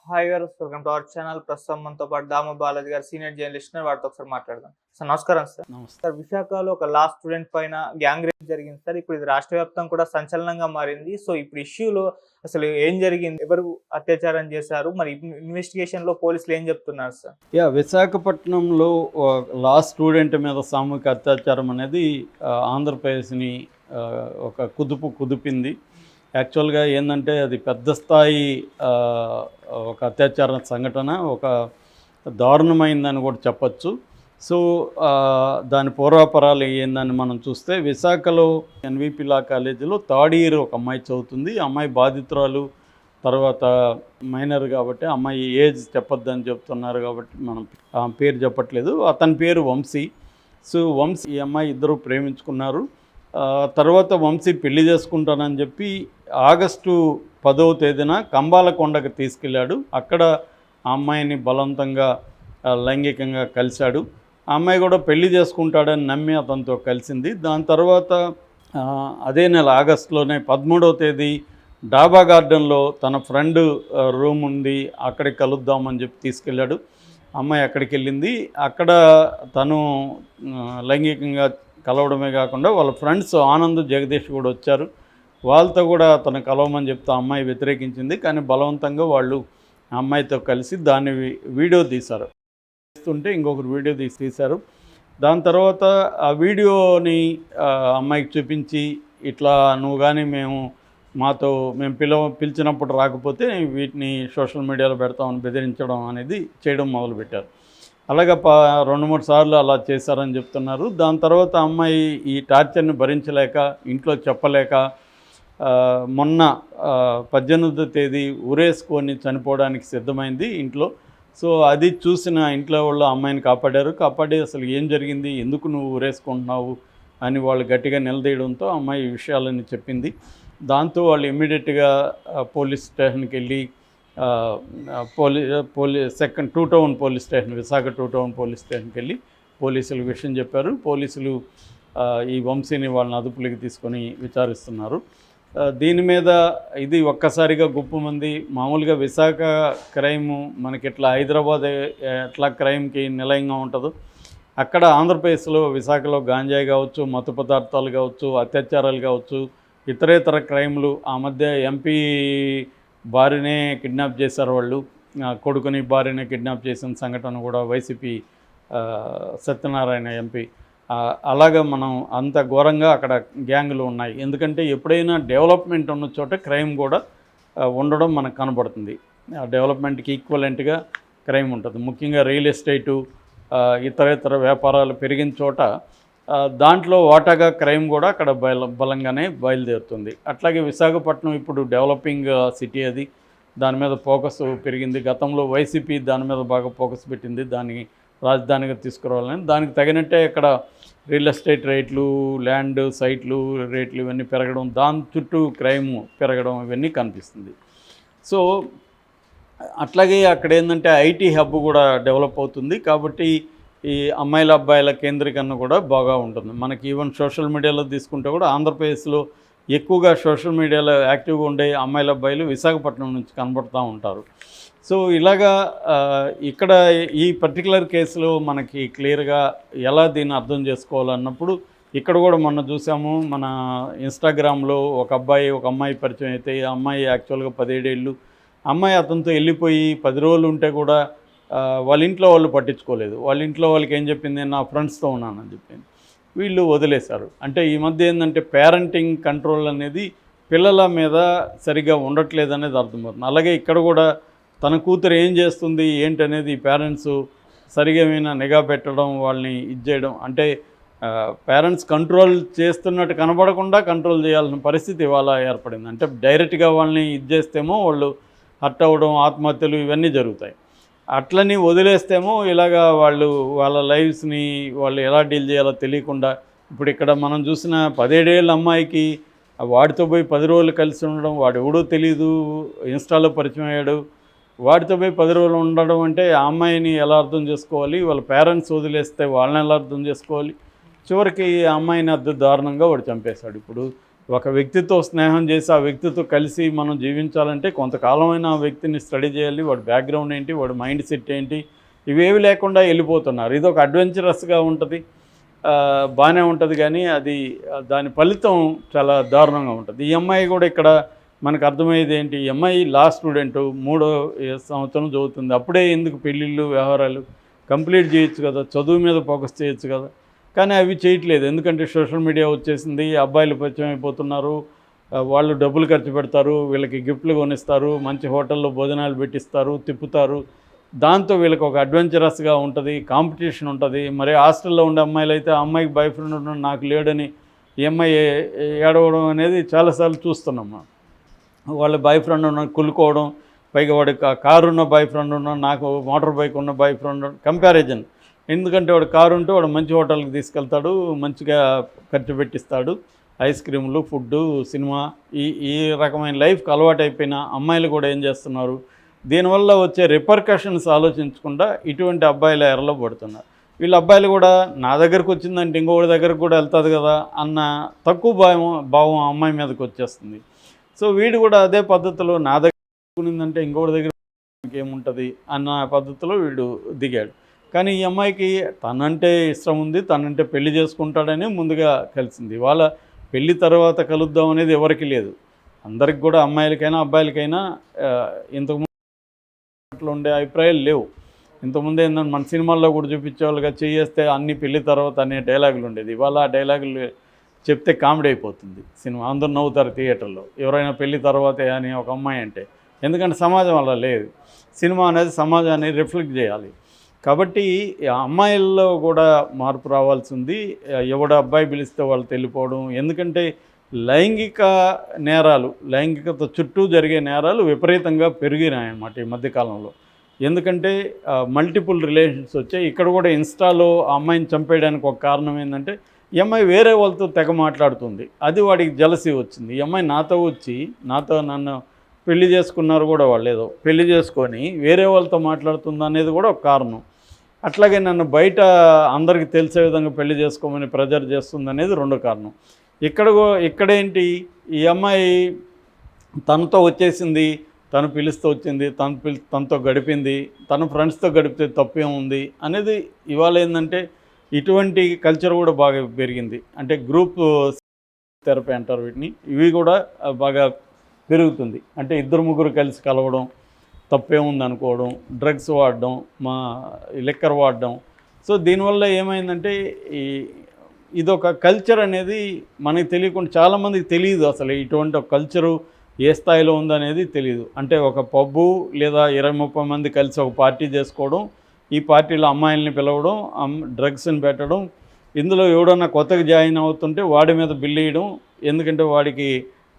Hi గారు, welcome to our channel. ప్రస్తుతం మనతో పాటు దాము బాలాజీ గారు, సీనియర్ జర్నలిస్ట్ ఉన్నారు. వారితో ఒకసారి మాట్లాడదాం. సార్ నమస్కారం సార్. నమస్తే. సార్, విశాఖలో ఒక లా స్టూడెంట్ పైన గ్యాంగ్ రేప్ జరిగింది సార్. ఇప్పుడు ఇది రాష్ట్ర వ్యాప్తంగా కూడా సంచలనంగా మారింది. సో ఇప్పుడు ఇష్యూలో అసలు ఏం జరిగింది, ఎవరు అత్యాచారం చేశారు, మరి ఇన్వెస్టిగేషన్ లో పోలీసులు ఏం చెప్తున్నారు సార్? విశాఖపట్నంలో లా స్టూడెంట్ మీద సామూహిక అత్యాచారం అనేది ఆంధ్రప్రదేశ్ని ఒక కుదిపింది. యాక్చువల్గా ఏంటంటే అది పెద్ద స్థాయి ఒక అత్యాచార సంఘటన, ఒక దారుణమైందని కూడా చెప్పచ్చు. సో దాని పూర్వాపరాలు ఏందని మనం చూస్తే, విశాఖలో ఎన్విపి లా కాలేజీలో థర్డ్ ఇయర్ ఒక అమ్మాయి చదువుతుంది. అమ్మాయి బాధితురాలు, తర్వాత మైనర్ కాబట్టి అమ్మాయి ఏజ్ చెప్పొద్దని చెప్తున్నారు కాబట్టి మనం పేరు చెప్పట్లేదు. అతని పేరు వంశీ. సో వంశీ, ఈ అమ్మాయి ఇద్దరు ప్రేమించుకున్నారు. తర్వాత వంశీ పెళ్లి చేసుకుంటానని చెప్పి ఆగస్టు 10వ తేదీన కంబాలకొండకు తీసుకెళ్ళాడు. అక్కడ ఆ అమ్మాయిని బలవంతంగా లైంగికంగా కలిశాడు. ఆ అమ్మాయి కూడా పెళ్లి చేసుకుంటాడని నమ్మి అతనితో కలిసింది. దాని తర్వాత అదే నెల ఆగస్టులోనే 13వ తేదీ డాబా గార్డెన్లో తన ఫ్రెండ్ రూమ్ ఉంది, అక్కడికి కలుద్దామని చెప్పి తీసుకెళ్ళాడు. అమ్మాయి అక్కడికి వెళ్ళింది. అక్కడ తను లైంగికంగా కలవడమే కాకుండా వాళ్ళ ఫ్రెండ్స్ ఆనంద్, జగదీష్ కూడా వచ్చారు. వాళ్ళతో కూడా తను కలవమని చెప్తే అమ్మాయి వ్యతిరేకించింది. కానీ బలవంతంగా వాళ్ళు ఆ అమ్మాయితో కలిసి దాన్ని వీడియో తీశారు. తీస్తుంటే ఇంకొకరు వీడియో తీశారు. దాని తర్వాత ఆ వీడియోని అమ్మాయికి చూపించి, ఇట్లా నువ్వు కానీ మేము పిలిచినప్పుడు రాకపోతే వీటిని సోషల్ మీడియాలో పెడతామని బెదిరించడం అనేది చేయడం మొదలుపెట్టారు. అలాగే 2-3 సార్లు అలా చేశారని చెప్తున్నారు. దాని తర్వాత అమ్మాయి ఈ టార్చర్ని భరించలేక, ఇంట్లో చెప్పలేక, మొన్న 18వ తేదీ ఉరేసుకొని చనిపోవడానికి సిద్ధమైంది ఇంట్లో. సో అది చూసిన ఇంట్లో వాళ్ళు అమ్మాయిని కాపాడి అసలు ఏం జరిగింది, ఎందుకు నువ్వు ఉరేసుకుంటున్నావు అని వాళ్ళు గట్టిగా నిలదీయడంతో అమ్మాయి ఈ విషయాలని చెప్పింది. దాంతో వాళ్ళు ఇమ్మీడియట్గా పోలీస్ స్టేషన్కి వెళ్ళి second 2 town police station, Visakha 2 town police స్టేషన్కి వెళ్ళి పోలీసులకు విషయం చెప్పారు. పోలీసులు ఈ వంశీని వాళ్ళని అదుపులోకి తీసుకొని విచారిస్తున్నారు. దీని మీద ఇది ఒక్కసారిగా గుప్పమంది. మామూలుగా విశాఖ క్రైము మనకి ఎట్లా హైదరాబాద్ ఎట్లా క్రైమ్కి నిలయంగా ఉంటుందో, అక్కడ ఆంధ్రప్రదేశ్లో విశాఖలో గాంజాయి కావచ్చు, మత్తు పదార్థాలు కావచ్చు, అత్యాచారాలు కావచ్చు, ఇతరేతర క్రైమ్లు. ఆ మధ్య ఎంపీ భార్యనే కిడ్నాప్ చేశారు వాళ్ళు, కొడుకుని భార్యనే కిడ్నాప్ చేసిన సంఘటన కూడా వైసీపీ సత్యనారాయణ ఎంపీ. అలాగా మనం అంత ఘోరంగా అక్కడ గ్యాంగులు ఉన్నాయి. ఎందుకంటే ఎప్పుడైనా డెవలప్మెంట్ ఉన్న చోట క్రైమ్ కూడా ఉండడం మనకు కనబడుతుంది. డెవలప్మెంట్కి ఈక్వలెంట్గా క్రైమ్ ఉంటుంది. ముఖ్యంగా రియల్ ఎస్టేటు, ఇతరేతర వ్యాపారాలు పెరిగిన చోట దాంట్లో వాటాగా క్రైమ్ కూడా అక్కడ బలంగానే బయలుదేరుతుంది. అట్లాగే విశాఖపట్నం ఇప్పుడు డెవలపింగ్ సిటీ, అది దాని మీద ఫోకస్ పెరిగింది. గతంలో వైసీపీ దాని మీద బాగా ఫోకస్ పెట్టింది, దాన్ని రాజధానిగా తీసుకురావాలని. దానికి తగినట్టే ఇక్కడ రియల్ ఎస్టేట్ రేట్లు, ల్యాండ్ సైట్లు రేట్లు ఇవన్నీ పెరగడం, దాని చుట్టూ క్రైమ్ పెరగడం ఇవన్నీ కనిపిస్తుంది. సో అట్లాగే అక్కడ ఏంటంటే ఐటీ హబ్ కూడా డెవలప్ అవుతుంది. కాబట్టి ఈ అమ్మాయిల అబ్బాయిల కేంద్రీకరణ కూడా బాగా ఉంటుంది. మనకి ఈవెన్ సోషల్ మీడియాలో తీసుకుంటే కూడా ఆంధ్రప్రదేశ్లో ఎక్కువగా సోషల్ మీడియాలో యాక్టివ్గా ఉండే అమ్మాయిల అబ్బాయిలు విశాఖపట్నం నుంచి కనబడుతూ ఉంటారు. సో ఇలాగా ఇక్కడ ఈ పర్టికులర్ కేసులో మనకి క్లియర్గా ఎలా దీన్ని అర్థం చేసుకోవాలన్నప్పుడు, ఇక్కడ కూడా మొన్న చూసాము, మన ఇన్స్టాగ్రామ్లో ఒక అమ్మాయి పరిచయం అయితే, ఆ అమ్మాయి యాక్చువల్గా 17 ఏళ్ళు. అమ్మాయి అతనితో వెళ్ళిపోయి 10 రోజులు ఉంటే కూడా వాళ్ళ ఇంట్లో వాళ్ళు పట్టించుకోలేదు. వాళ్ళ ఇంట్లో వాళ్ళకి ఏం చెప్పింది, నా ఫ్రెండ్స్తో ఉన్నానని చెప్పింది. వీళ్ళు వదిలేశారు. అంటే ఈ మధ్య ఏంటంటే పేరెంటింగ్ కంట్రోల్ అనేది పిల్లల మీద సరిగ్గా ఉండట్లేదు అనేది అర్థమవుతుంది. అలాగే ఇక్కడ కూడా తన కూతురు ఏం చేస్తుంది ఏంటనేది పేరెంట్స్ సరిగా నిఘా పెట్టడం, వాళ్ళని చేయడం, అంటే పేరెంట్స్ కంట్రోల్ చేస్తున్నట్టు కనబడకుండా కంట్రోల్ చేయాల్సిన పరిస్థితి ఇవాళ ఏర్పడింది. అంటే డైరెక్ట్గా వాళ్ళని చేస్తేమో వాళ్ళు హర్ట్ అవ్వడం, ఆత్మహత్యలు ఇవన్నీ జరుగుతాయి. అట్లని వదిలేస్తేమో ఇలాగా వాళ్ళ లైఫ్స్ని వాళ్ళు ఎలా డీల్ చేయాలో తెలియకుండా, ఇప్పుడు ఇక్కడ మనం చూసిన 17 ఏళ్ళ అమ్మాయికి వాడితో పోయి 10 రోజులు కలిసి ఉండడం, వాడు ఎవడో తెలీదు, ఇన్స్టాలో పరిచయం అయ్యాడు, వాడితో పోయి 10 రోజులు ఉండడం అంటే ఆ అమ్మాయిని ఎలా అర్థం చేసుకోవాలి, వాళ్ళ పేరెంట్స్ వదిలేస్తే వాళ్ళని ఎలా అర్థం చేసుకోవాలి. చివరికి ఆ అమ్మాయిని దారుణంగా వాడు చంపేశాడు. ఇప్పుడు ఒక వ్యక్తితో స్నేహం చేసి ఆ వ్యక్తితో కలిసి మనం జీవించాలంటే కొంతకాలమైన ఆ వ్యక్తిని స్టడీ చేయాలి, వాడి బ్యాక్గ్రౌండ్ ఏంటి, వాడి మైండ్ సెట్ ఏంటి, ఇవేవి లేకుండా వెళ్ళిపోతున్నారు. ఇది ఒక అడ్వెంచరస్గా ఉంటుంది, బాగానే ఉంటుంది, కానీ అది దాని ఫలితం చాలా దారుణంగా ఉంటుంది. ఈ అమ్మాయి కూడా ఇక్కడ మనకు అర్థమయ్యేది ఏంటి, ఈ అమ్మాయి లా స్టూడెంటు, 3వ సంవత్సరం చదువుతుంది. అప్పుడే ఎందుకు పెళ్ళిళ్ళు వ్యవహారాలు, కంప్లీట్ చేయొచ్చు కదా, చదువు మీద ఫోకస్ చేయొచ్చు కదా. కానీ అవి చేయట్లేదు, ఎందుకంటే సోషల్ మీడియా వచ్చేసింది, అబ్బాయిలు పరిచయం అయిపోతున్నారు, వాళ్ళు డబ్బులు ఖర్చు పెడతారు, వీళ్ళకి గిఫ్ట్లు కొనిస్తారు, మంచి హోటల్లో భోజనాలు పెట్టిస్తారు, తిప్పుతారు. దాంతో వీళ్ళకి ఒక అడ్వెంచరస్గా ఉంటుంది, కాంపిటీషన్ ఉంటుంది. మరి హాస్టల్లో ఉండే అమ్మాయిలు అయితే ఆ అమ్మాయికి బాయ్ ఫ్రెండ్ ఉన్నాడు, నాకు లేడని ఈ అమ్మాయి ఏడవడం అనేది చాలాసార్లు చూస్తున్నాం. వాళ్ళ బాయ్ ఫ్రెండ్ ఉన్న కులుకోవడం, పైగా వాడి కారు ఉన్న బాయ్ ఫ్రెండ్ ఉన్నాడు, నాకు మోటార్ బైక్ ఉన్న బాయ్ ఫ్రెండ్, కంపారిజన్. ఎందుకంటే వాడు కారు ఉంటే వాడు మంచి హోటల్కి తీసుకెళ్తాడు, మంచిగా ఖర్చు పెట్టిస్తాడు, ఐస్ క్రీములు, ఫుడ్డు, సినిమా, ఈ రకమైన లైఫ్కి అలవాటు అయిపోయిన అమ్మాయిలు కూడా ఏం చేస్తున్నారు, దీనివల్ల వచ్చే రిపర్కషన్స్ ఆలోచించకుండా ఇటువంటి అబ్బాయిల ఎరలో పడుతున్నారు. వీళ్ళ అబ్బాయిలు కూడా నా దగ్గరకు వచ్చిందంటే ఇంకొకటి దగ్గరకు కూడా వెళ్తుంది కదా అన్న తక్కువ భావం అమ్మాయి మీదకి వచ్చేస్తుంది. సో వీడు కూడా అదే పద్ధతిలో నా దగ్గర ఉన్నదంటే ఇంకొకటి దగ్గర ఏముంటుంది అన్న పద్ధతిలో వీడు దిగాడు. కానీ ఈ అమ్మాయికి తనంటే ఇష్టం ఉంది, తనంటే పెళ్లి చేసుకుంటాడని ముందుగా కలిసింది. వాళ్ళ పెళ్లి తర్వాత కలుద్దాం అనేది ఎవరికి లేదు, అందరికి కూడా అమ్మాయిలకైనా అబ్బాయిలకైనా ఇంతకుముందు ఉండే అభిప్రాయాలు లేవు. ఇంతకుముందు ఏంటంటే మన సినిమాల్లో కూడా చూపించేవాళ్ళుగా చేస్తే అన్ని పెళ్లి తర్వాత అనే డైలాగులు ఉండేది. ఇవాళ ఆ డైలాగులు చెప్తే కామెడీ అయిపోతుంది సినిమా, అందరూ నవ్వుతారు థియేటర్లో ఎవరైనా పెళ్లి తర్వాతే అని ఒక అమ్మాయి అంటే. ఎందుకంటే సమాజం అలా లేదు, సినిమా అనేది సమాజాన్ని రిఫ్లెక్ట్ చేయాలి. కాబట్టి అమ్మాయిల్లో కూడా మార్పు రావాల్సి ఉంది. ఎవడ అబ్బాయి పిలిస్తే వాళ్ళు వెళ్ళిపోవడం, ఎందుకంటే లైంగిక నేరాలు, లైంగికత చుట్టూ జరిగే నేరాలు విపరీతంగా పెరిగినాయన్నమాట ఈ మధ్యకాలంలో. ఎందుకంటే మల్టిపుల్ రిలేషన్స్ వచ్చాయి. ఇక్కడ కూడా ఇన్స్టాలో ఆ అమ్మాయిని చంపేయడానికి ఒక కారణం ఏంటంటే ఈ అమ్మాయి వేరే వాళ్ళతో తెగ మాట్లాడుతుంది, అది వాడికి జలసీ వచ్చింది. ఈ అమ్మాయి నాతో వచ్చి నన్ను పెళ్లి చేసుకున్నారు కూడా, వాళ్ళు ఏదో పెళ్లి చేసుకొని వేరే వాళ్ళతో మాట్లాడుతుంది అనేది కూడా ఒక కారణం. అట్లాగే నన్ను బయట అందరికీ తెలిసే విధంగా పెళ్లి చేసుకోమని ప్రెజర్ చేస్తుంది అనేది రెండో కారణం. ఇక్కడేంటి, ఈ అమ్మాయి తనతో వచ్చేసింది, తను పిలుస్తూ వచ్చింది, తనతో గడిపింది, తన ఫ్రెండ్స్తో గడిపితే తప్పేముంది అనేది ఇవాళ ఏంటంటే ఇటువంటి కల్చర్ కూడా బాగా పెరిగింది. అంటే గ్రూప్ థెరపీ అంటారు వీటిని, ఇవి కూడా బాగా పెరుగుతుంది. అంటే 2-3 కలిసి కలవడం, తప్పేముంది అనుకోవడం, డ్రగ్స్ వాడడం, లిక్కర్ వాడడం. సో దీనివల్ల ఏమైందంటే ఇదొక కల్చర్ అనేది మనకి తెలియకుండా, చాలామందికి తెలియదు అసలు ఇటువంటి ఒక కల్చరు ఏ స్థాయిలో ఉందనేది తెలియదు. అంటే ఒక పబ్బు లేదా 20-30 మంది కలిసి ఒక పార్టీ చేసుకోవడం, ఈ పార్టీలో అమ్మాయిల్ని పిలవడం, డ్రగ్స్ని పెట్టడం, ఇందులో ఎవడన్నా కొత్తగా జాయిన్ అవుతుంటే వాడి మీద బిల్లు వేయడం, ఎందుకంటే వాడికి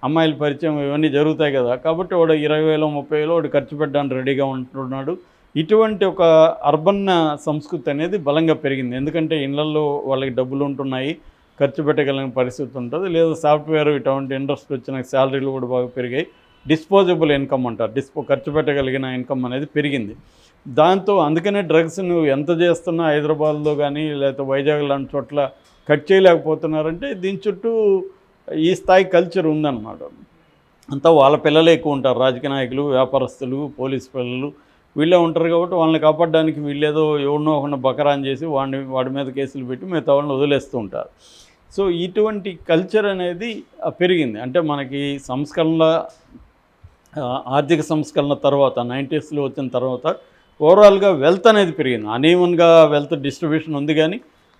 అమ్మాయిల పరిచయం ఇవన్నీ జరుగుతాయి కదా, కాబట్టి వాడు 20,000 30,000 వాడు ఖర్చు పెట్టడానికి రెడీగా ఉంటున్నాడు. ఇటువంటి ఒక అర్బన్ సంస్కృతి అనేది బలంగా పెరిగింది. ఎందుకంటే ఇళ్లలో వాళ్ళకి డబ్బులు ఉంటున్నాయి, ఖర్చు పెట్టగలిగిన పరిస్థితి ఉంటుంది, లేదా సాఫ్ట్వేర్ ఇటువంటి ఇండస్ట్రీ వచ్చిన శాలరీలు కూడా బాగా పెరిగాయి. డిస్పోజబుల్ ఇన్కమ్ అంటారు, ఖర్చు పెట్టగలిగిన ఇన్కమ్ అనేది పెరిగింది. దాంతో అందుకనే డ్రగ్స్ నువ్వు ఎంత చేస్తున్నా హైదరాబాద్లో కానీ లేకపోతే వైజాగ్ లాంటి చోట్ల కట్ చేయలేకపోతున్నారంటే దీని చుట్టూ ఈ స్థాయి కల్చర్ ఉందన్నమాట. అంతా వాళ్ళ పిల్లలే ఎక్కువ ఉంటారు, రాజకీయ నాయకులు, వ్యాపారస్తులు, పోలీసు పిల్లలు వీళ్ళే ఉంటారు. కాబట్టి వాళ్ళని కాపాడడానికి వీళ్ళేదో ఎవరినో ఒకరిని బకరాన్ చేసి వాడి మీద కేసులు పెట్టి మిగతా వాళ్ళని వదిలేస్తూ ఉంటారు. సో ఇటువంటి కల్చర్ అనేది పెరిగింది. అంటే మనకి ఆర్థిక సంస్కరణ తర్వాత 90sలో వచ్చిన తర్వాత ఓవరాల్గా వెల్త్ అనేది పెరిగింది. అనీవన్గా వెల్త్ డిస్ట్రిబ్యూషన్ ఉంది, కానీ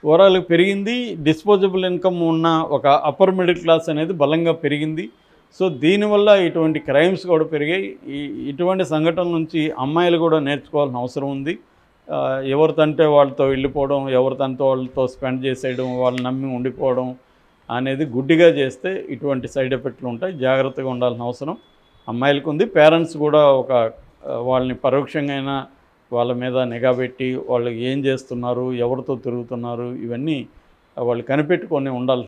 ఓవరాల్గా పెరిగింది. డిస్పోజబుల్ ఇన్కమ్ ఉన్న ఒక అప్పర్ మిడిల్ క్లాస్ అనేది బలంగా పెరిగింది. సో దీనివల్ల ఇటువంటి క్రైమ్స్ కూడా పెరిగాయి. ఇటువంటి సంఘటనల నుంచి అమ్మాయిలు కూడా నేర్చుకోవాల్సిన అవసరం ఉంది. ఎవరితంటే వాళ్ళతో వెళ్ళిపోవడం, ఎవరితంటే వాళ్ళతో స్పెండ్ చేసేయడం, వాళ్ళని నమ్మి ఉండిపోవడం అనేది గుడ్డిగా చేస్తే ఇటువంటి సైడ్ ఎఫెక్ట్లు ఉంటాయి. జాగ్రత్తగా ఉండాల్సిన అవసరం అమ్మాయిలకు ఉంది. పేరెంట్స్ కూడా వాళ్ళని పరోక్షంగా అయినా వాళ్ళ మీద నిఘా పెట్టి వాళ్ళు ఏం చేస్తున్నారు, ఎవరితో తిరుగుతున్నారు, ఇవన్నీ వాళ్ళు కనిపెట్టుకొని ఉండాలి.